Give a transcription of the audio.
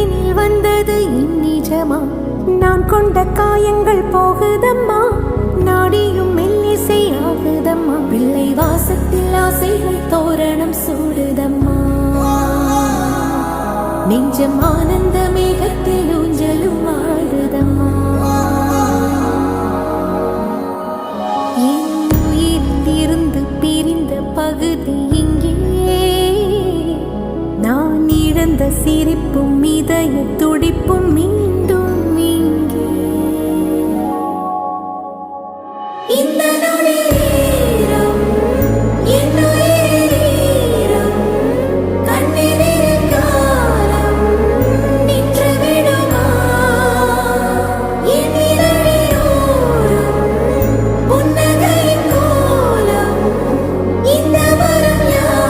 கண்ணினில் வந்தது நிஜமா? நான் கொண்ட காயங்கள் போகுதம்மா, நாடியும் மெல்லிசை ஆகுதம்மா. பிள்ளை வாசத்தில் ஆசைகள் தோரணம் சூடுதம்மா. நெஞ்சம் ஆனந்த மேகத்தில் ஊஞ்சலும் ஆடுதம்மா. என் உயிரிலிருந்து பிரிந்த பகுதி